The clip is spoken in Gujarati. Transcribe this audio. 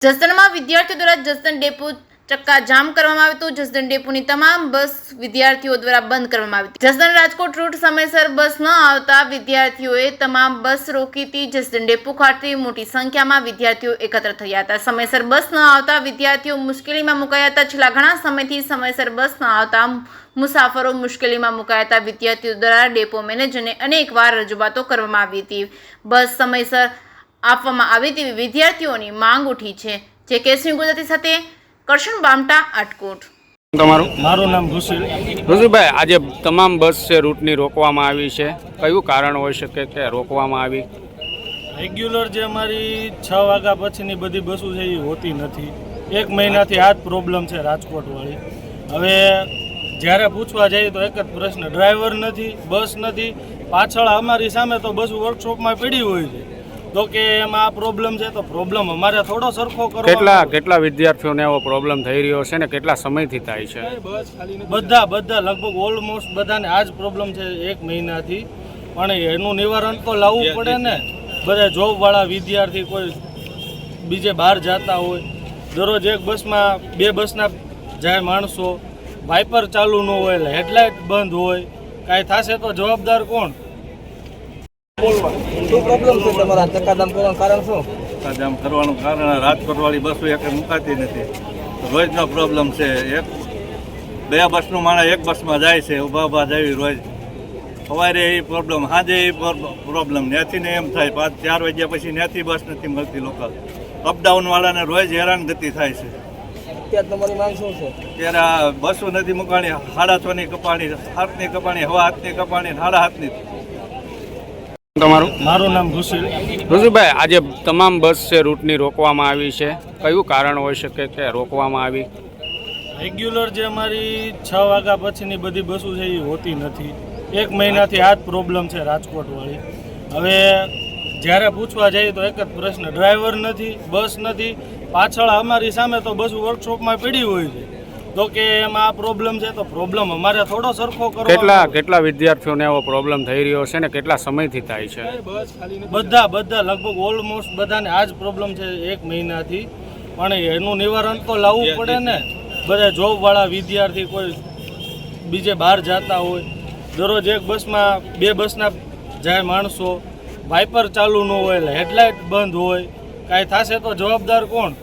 જસદણમાં વિદ્યાર્થીઓ દ્વારા જસદણ ડેપો ચક્કાજામ કરવામાં આવ્યું હતું। જસદણ ડેપોની તમામ બસ વિદ્યાર્થીઓ દ્વારા બંધ કરવામાં આવી હતી। જસદણ રાજકોટ રૂટ સમયસર બસ ન આવતા વિદ્યાર્થીઓએ તમામ બસ રોકી હતી। જસદણ ડેપો ખાતે મોટી સંખ્યામાં વિદ્યાર્થીઓ એકત્ર થયા હતા। સમયસર બસ ન આવતા વિદ્યાર્થીઓ મુશ્કેલીમાં મુકાયા હતા। છેલ્લા ઘણા સમયથી સમયસર બસ ન આવતા મુસાફરો મુશ્કેલીમાં મુકાયા હતા। વિદ્યાર્થીઓ દ્વારા ડેપો મેનેજરને અનેકવાર રજૂઆતો કરવામાં આવી હતી। બસ સમયસર આપવામાં આવી તેવી વિદ્યાર્થીઓની માંગ ઉઠી છે। જે કેસરી ગુજરાતી સાથે કરશન બામટા આટકોટ। મારું નામ ઋષિભાઈ, આજે તમામ બસ છે રૂટની રોકવામાં આવી છે, કયું કારણ હોઈ શકે કે રોકવામાં આવી? રેગ્યુલર જે અમારી 6 વાગ્યા પછીની બધી બસો છે એ હોતી નથી। 1 મહિનાથી આ જ પ્રોબ્લેમ છે રાજકોટવાળી। હવે જ્યારે પૂછવા જઈએ તો એક જ પ્રશ્ન, ડ્રાઈવર નથી, બસ નથી, પાછળ અમારી સામે તો બસ વર્કશોપમાં પડી હોય છે, તો કે એમાં આ પ્રોબ્લેમ છે તો પ્રોબ્લેમ અમારે થોડો સરખો કરવો। કેટલા વિદ્યાર્થીઓને એવો પ્રોબ્લેમ થઈ રહ્યો છે ને કેટલા સમયથી થાય છે? બધા લગભગ ઓલમોસ્ટ બધાને આ જ પ્રોબ્લેમ છે 1 મહિનાથી, પણ એનું નિવારણ તો લાવવું પડે ને। બધા જોબવાળા વિદ્યાર્થી કોઈ બીજે બહાર જતા હોય, દરરોજ એક બસમાં 2 બસના જાય માણસો, વાઇપર ચાલુ ન હોય, હેડલાઇટ બંધ હોય, કાંઈ થશે તો જવાબદાર કોણ? શું પ્રોબ્લેમ છે તમારા ચક્કાજામ કરવાનું કારણ શું? ચક્કાજામ કરવાનું કારણ રાજકોટવાળી બસો એક મુકાતી નથી, રોજનો પ્રોબ્લેમ છે। 2 બસનું માણસ 1 બસમાં જાય છે, ઊભા જાય રોજ। સવારે એ પ્રોબ્લેમ, સાંજે એ પ્રોબ્લેમ, ત્યાંથી ને એમ થાય 5-4 વાગ્યા પછી ત્યાંથી બસ નથી મળતી લોકલ। અપડાઉનવાળાને રોજ હેરાનગતિ થાય છે। અત્યારે તમારી માંગ શું છે? ત્યારે આ બસો નથી મુકાણી, 6.5ની કપાણી, 7ની કપાણી, 7.5ની કપાણી, 7.5ની। મારું નામ ઋષિભાઈ, આજે તમામ બસ છે રૂટની રોકવામાં આવી છે, કયું કારણ હોઈ શકે કે રોકવામાં આવી? રેગ્યુલર જે અમારી 6 વાગ્યા પછીની બધી બસો છે એ હોતી નથી। 1 મહિનાથી આ જ પ્રોબ્લેમ છે રાજકોટવાળી। હવે જ્યારે પૂછવા જઈએ તો એક જ પ્રશ્ન, ડ્રાઈવર નથી, બસ નથી, પાછળ અમારી સામે તો બસ વર્કશોપમાં પડી હોય છે, તો કે એમાં આ પ્રોબ્લેમ છે તો પ્રોબ્લેમ અમારે થોડો સરખો કરવો। કેટલા વિદ્યાર્થીઓને એવો પ્રોબ્લેમ થઈ રહ્યો છે ને કેટલા સમયથી થાય છે? બધા લગભગ ઓલમોસ્ટ બધાને આ જ પ્રોબ્લેમ છે 1 મહિનાથી, પણ એનું નિવારણ તો લાવવું પડે ને। બધા જોબવાળા વિદ્યાર્થી કોઈ બીજે બહાર જતા હોય, દરરોજ એક બસમાં 2 બસના જાય માણસો, વાઇપર ચાલુ ન હોય, હેડલાઇટ બંધ હોય, કાંઈ થશે તો જવાબદાર કોણ?